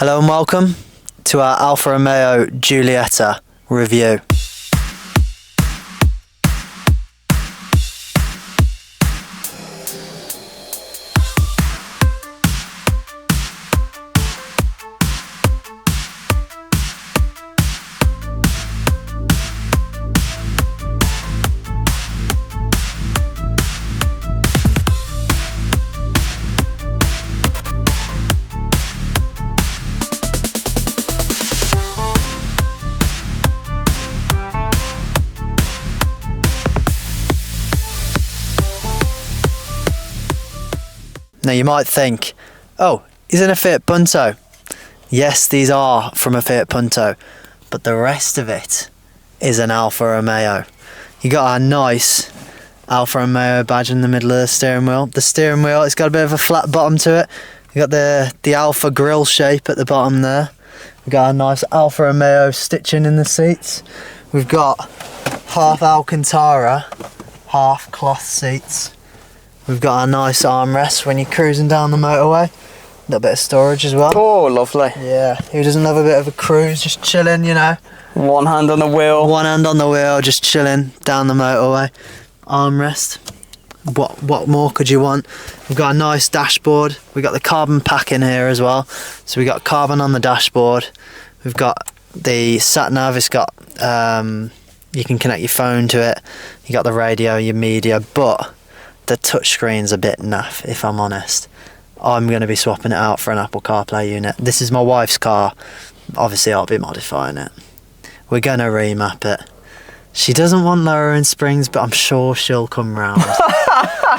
Hello and welcome to our Alfa Giulietta review. Now you might think, oh, isn't a Fiat Punto? Yes, these are from a Fiat Punto, but the rest of it is an Alfa Romeo. You got a nice Alfa Romeo badge in the middle of the steering wheel. The steering wheel, it's got a bit of a flat bottom to it. You got the Alfa grille shape at the bottom there. We've got a nice Alfa Romeo stitching in the seats. We've got half Alcantara, half cloth seats. We've got a nice armrest when you're cruising down the motorway. A little bit of storage as well. Oh, lovely. Yeah, who doesn't love a bit of a cruise, just chilling, you know. One hand on the wheel. One hand on the wheel, just chilling down the motorway. Armrest. What more could you want? We've got a nice dashboard. We've got the carbon pack in here as well. So we've got carbon on the dashboard. We've got the sat nav. It's got you can connect your phone to it. You got the radio, your media, but the touchscreen's a bit naff, if I'm honest. I'm going to be swapping it out for an Apple CarPlay unit. This is my wife's car. Obviously, I'll be modifying it. We're going to remap it. She doesn't want lowering springs, but I'm sure she'll come round.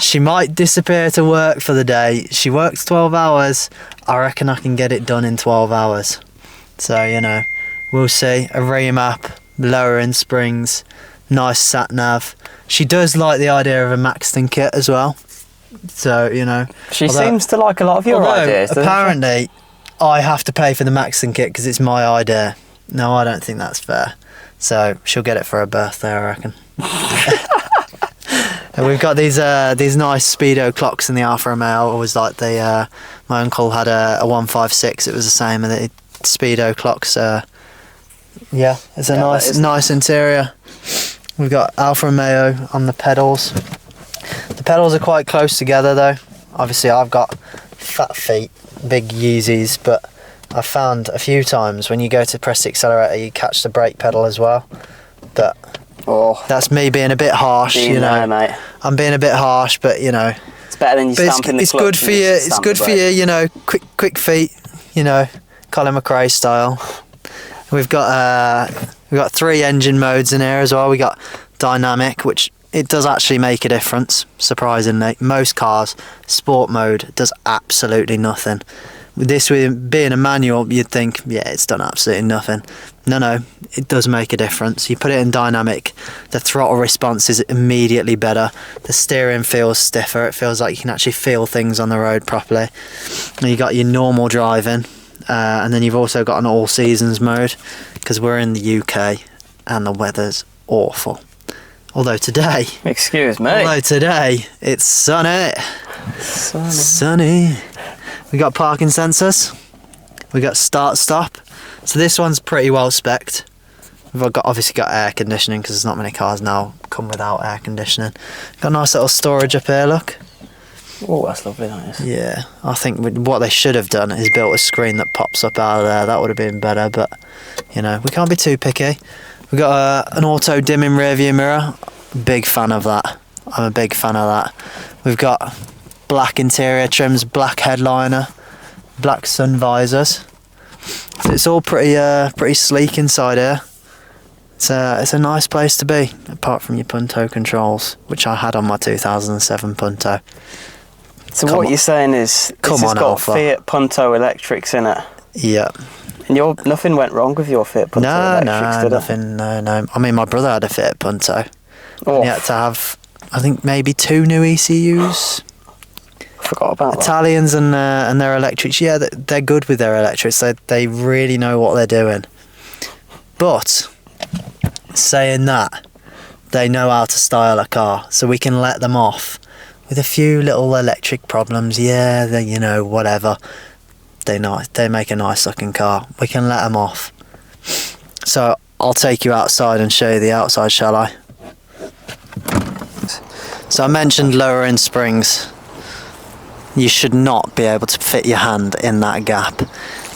She might disappear to work for the day. She works 12 hours. I reckon I can get it done in 12 hours. So, you know, we'll see. A remap, lowering springs, nice sat nav. She does like the idea of a Maxton kit as well. So, you know. She seems to like a lot of your ideas, doesn't apparently, I have to pay for the Maxton kit because it's my idea. No, I don't think that's fair. So, she'll get it for her birthday, I reckon. And we've got these nice speedo clocks in the Alfa Romeo. I always like my uncle had a 156. It was the same, and the speedo clocks. Yeah, it's a nice interior. We've got Alfa Romeo on the pedals. The pedals are quite close together though. Obviously I've got fat feet, big Yeezys, but I've found a few times when you go to press the accelerator you catch the brake pedal as well. But that's me being a bit harsh, you know. There, mate. I'm being a bit harsh, but you know. It's better than you stamping the clutch. It's good for you. It's good for you, you know. Quick feet, you know. Colin McRae style. We've got 3 engine modes in here as well. We got dynamic, which it does actually make a difference, surprisingly. Most cars, sport mode does absolutely nothing. With this being a manual, you'd think, yeah, it's done absolutely nothing. No, it does make a difference. You put it in dynamic, the throttle response is immediately better. The steering feels stiffer. It feels like you can actually feel things on the road properly. And you got your normal driving. And then you've also got an all seasons mode because we're in the UK and the weather's awful. Although today it's sunny. We got parking sensors. We got start stop. So this one's pretty well spec'd. We've obviously got air conditioning because there's not many cars now come without air conditioning. Got a nice little storage up here, look. Oh, that's lovely, that is. Yeah, I think what they should have done is built a screen that pops up out of there. That would have been better, but, you know, we can't be too picky. We've got an auto dimming rear view mirror. Big fan of that. I'm a big fan of that. We've got black interior trims, black headliner, black sun visors. So it's all pretty sleek inside here. It's a nice place to be, apart from your Punto controls, which I had on my 2007 Punto. So what you're saying is this has got Fiat Punto electrics in it? Yeah. And nothing went wrong with your Fiat Punto electrics, did nothing, no. I mean, my brother had a Fiat Punto. He had to have, I think, maybe 2 new ECUs. I forgot about Italians and their electrics, yeah, they're good with their electrics. They really know what they're doing. But, saying that, they know how to style a car, so we can let them off with a few little electric problems. Yeah, you know, whatever. they make a nice looking car. We can let them off. So I'll take you outside and show you the outside, shall I? So I mentioned lowering springs. You should not be able to fit your hand in that gap.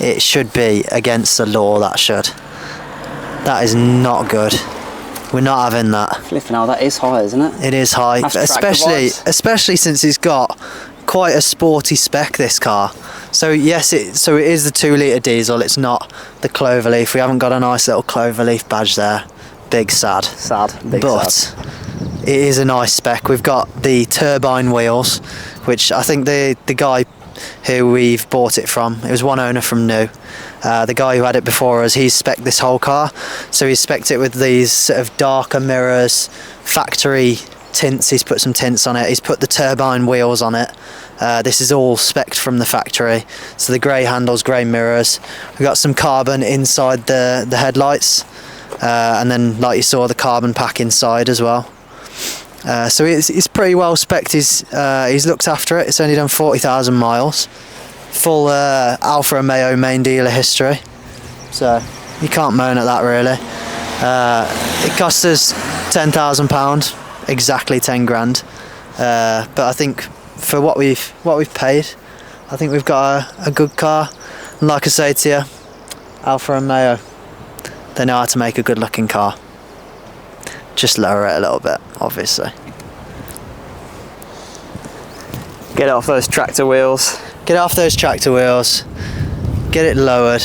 It should be against the law, that should. That is not good. We're not having that. Flipping hell, that is high, isn't it? It is high, especially since it's got quite a sporty spec, this car. So yes, it is the 2 litre diesel. It's not the cloverleaf. We haven't got a nice little cloverleaf badge there. Big sad. Big but sad. It is a nice spec. We've got the turbine wheels, which I think the guy who we've bought it from, it was one owner from New. The guy who had it before us, he's spec'd this whole car. So he's spec'd it with these sort of darker mirrors, factory tints. He's put some tints on it. He's put the turbine wheels on it. This is all spec'd from the factory. So the grey handles, grey mirrors. We've got some carbon inside the headlights. And then, like you saw, the carbon pack inside as well. So it's pretty well spec'd. He's looked after it. It's only done 40,000 miles. Full Alfa Romeo main dealer history. So you can't moan at that, really. It cost us £10,000, exactly 10 grand. But I think for what we've paid, I think we've got a good car. And like I say to you, Alfa Romeo, they know how to make a good looking car. Just lower it a little bit, obviously. Get off those tractor wheels. Get off those tractor wheels. Get it lowered.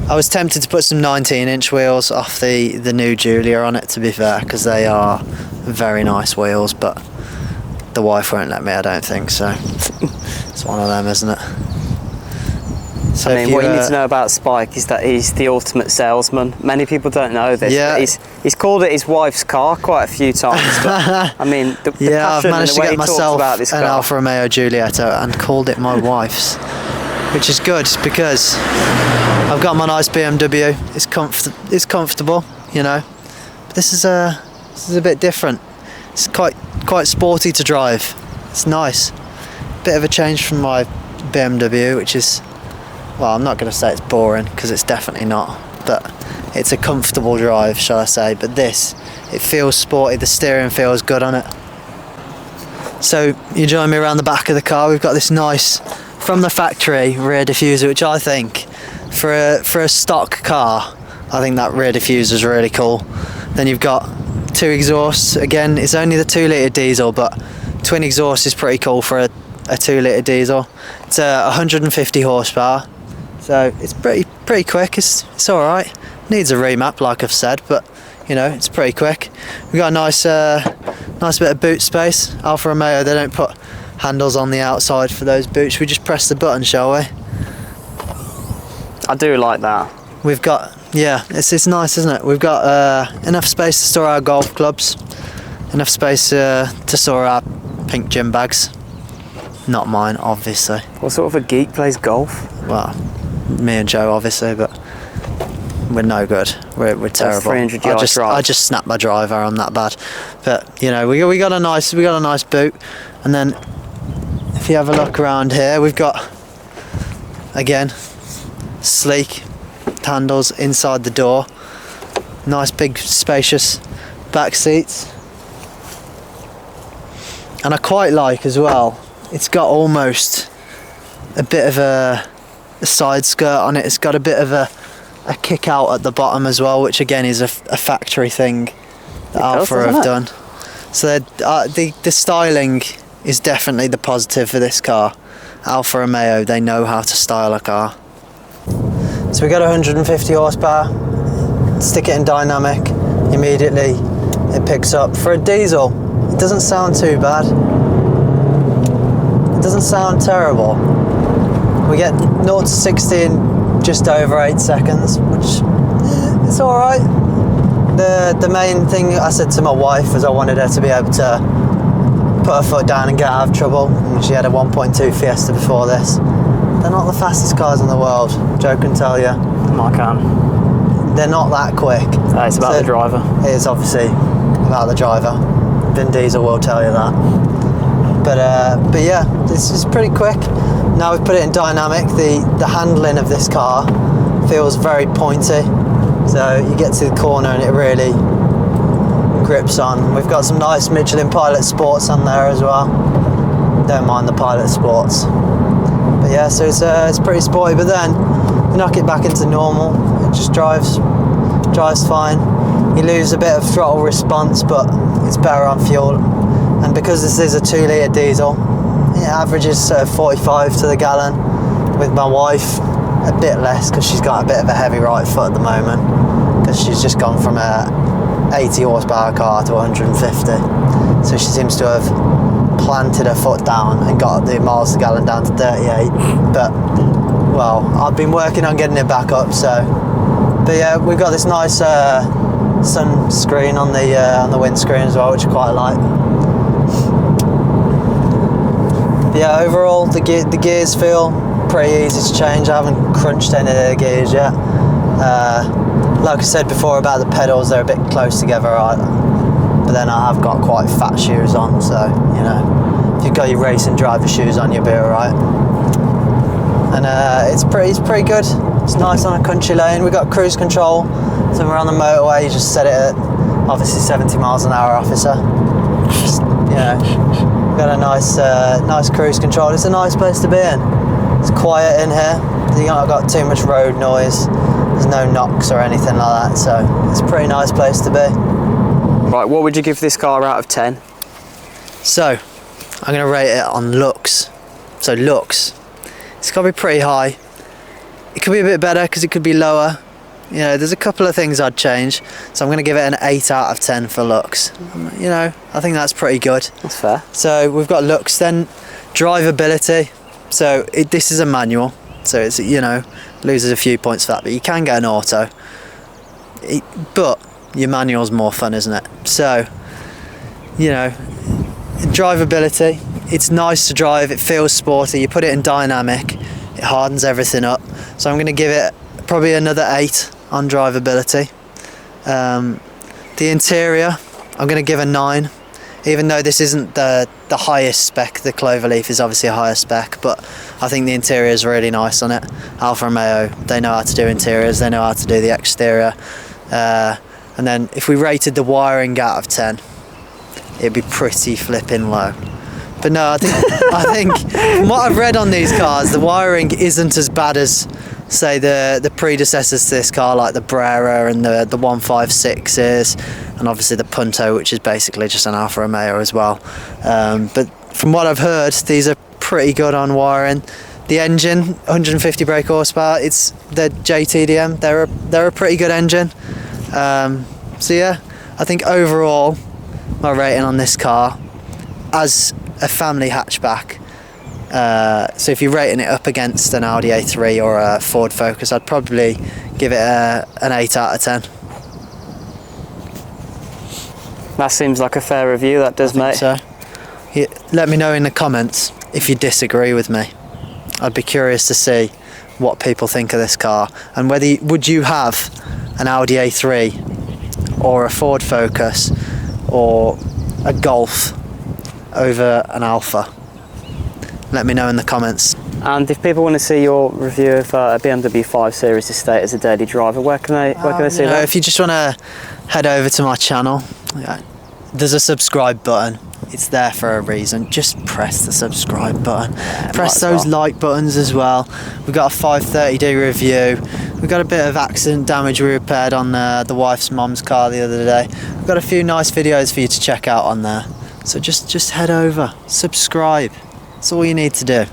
I was tempted to put some 19-inch wheels off the new Giulia on it, to be fair, because they are very nice wheels, but the wife won't let me, I don't think, so it's one of them, isn't it? So I mean, what you need to know about Spike is that he's the ultimate salesman. Many people don't know this, but he's called it his wife's car quite a few times. But, I mean, the I've passion managed and the to way get he talks myself about this an car. Alfa Romeo Giulietta and called it my wife's, which is good because I've got my nice BMW. It's comfortable, you know. But this is a bit different. It's quite sporty to drive. It's nice. Bit of a change from my BMW, which is, well, I'm not going to say it's boring, because it's definitely not, but it's a comfortable drive, shall I say. But this, it feels sporty, the steering feels good on it. So you join me around the back of the car. We've got this nice, from the factory, rear diffuser, which I think, for a stock car, I think that rear diffuser is really cool. Then you've got 2 exhausts. Again, it's only the 2 litre diesel, but twin exhaust is pretty cool for a 2 litre diesel. It's 150 horsepower. So it's pretty quick. It's all right. Needs a remap, like I've said, but you know, it's pretty quick. We've got a nice bit of boot space. Alfa Romeo, they don't put handles on the outside for those boots. We just press the button, shall we? I do like that. We've got, it's nice, isn't it? We've got enough space to store our golf clubs, enough space to store our pink gym bags. Not mine, obviously. What sort of a geek plays golf? Well, me and Joe, obviously, but we're no good. We're terrible. 300 yard drive. I just snapped my driver. I'm that bad. But you know, we got a nice boot, and then if you have a look around here, we've got, again, sleek handles inside the door. Nice big spacious back seats, and I quite like as well. It's got almost a bit of a side skirt on it. It's got a bit of a kick out at the bottom as well, which again is a factory thing that Alfa have done. So the styling is definitely the positive for this car. Alfa Romeo, they know how to style a car. So we got 150 horsepower. Stick it in dynamic, immediately it picks up. For a diesel, it doesn't sound too bad. It doesn't sound terrible. We get 0 to 60 in just over 8 seconds, which it's all right. The main thing I said to my wife was I wanted her to be able to put her foot down and get out of trouble. And she had a 1.2 Fiesta before this. They're not the fastest cars in the world, Joe can tell you. I can. They're not that quick. It's about the driver. It is obviously about the driver. Vin Diesel will tell you that. But yeah, this is pretty quick. now we've put it in dynamic, the handling of this car feels very pointy. So you get to the corner and it really grips on. We've got some nice Michelin Pilot Sports on there as well. Don't mind the Pilot Sports. But yeah, so it's pretty sporty, but then you knock it back into normal, it just drives fine. You lose a bit of throttle response, but it's better on fuel. And because this is a 2 litre diesel, it averages 45 to the gallon. With my wife, a bit less, because she's got a bit of a heavy right foot at the moment, because she's just gone from a 80 horsepower car to 150. So she seems to have planted her foot down and got the miles per gallon down to 38. But well, I've been working on getting it back up. So, but yeah, we've got this nice sun screen on the windscreen as well, which I quite like. But yeah, overall the gears feel pretty easy to change. I haven't crunched any of the gears yet. Like I said before about the pedals, they're a bit close together, right? But then I have got quite fat shoes on, so you know, if you've got your racing driver shoes on, you'll be alright. And it's pretty good. It's nice on a country lane. We've got cruise control, so we're on the motorway. You just set it at obviously 70 miles an hour, officer. Just, you know, got a nice cruise control. It's a nice place to be in. It's quiet in here. You haven't got too much road noise. There's no knocks or anything like that, so it's a pretty nice place to be. Right, what would you give this car out of 10? So, I'm going to rate it on looks. So looks, it's got to be pretty high. It could be a bit better because it could be lower. You know, there's a couple of things I'd change. So I'm going to give it an 8 out of 10 for looks. You know, I think that's pretty good. That's fair. So we've got looks, then drivability. So this is a manual, so it's, you know, loses a few points for that, but you can get an auto. But your manual's more fun, isn't it? So, you know, drivability, it's nice to drive, it feels sporty, you put it in dynamic, it hardens everything up. So I'm going to give it probably another 8 on drivability. The interior, I'm going to give a 9. Even though this isn't the highest spec, the Cloverleaf is obviously a higher spec, but I think the interior is really nice on it. Alfa Romeo, they know how to do interiors, they know how to do the exterior. And then if we rated the wiring out of 10, it'd be pretty flipping low. But no, I think from what I've read on these cars, the wiring isn't as bad as, say, the predecessors to this car, like the Brera and the 156s, and obviously the Punto, which is basically just an Alfa Romeo as well. But from what I've heard, these are pretty good on wiring. The engine, 150 brake horsepower, it's the JTDM. They're a pretty good engine. So yeah, I think overall my rating on this car as a family hatchback, so if you're rating it up against an Audi A3 or a Ford Focus, I'd probably give it an 8 out of 10. That seems like a fair review, that does, mate. So let me know in the comments if you disagree with me. I'd be curious to see what people think of this car, and whether would you have an Audi A3 or a Ford Focus or a Golf over an Alfa. Let me know in the comments. And if people want to see your review of a BMW 5 Series Estate as a daily driver, where can they see that? If you just want to head over to my channel, there's a subscribe button. It's there for a reason. Just press the subscribe button. Press those like buttons as well. We've got a 530D review. We've got a bit of accident damage we repaired on the wife's mum's car the other day. We've got a few nice videos for you to check out on there. So just head over, subscribe. That's all you need to do.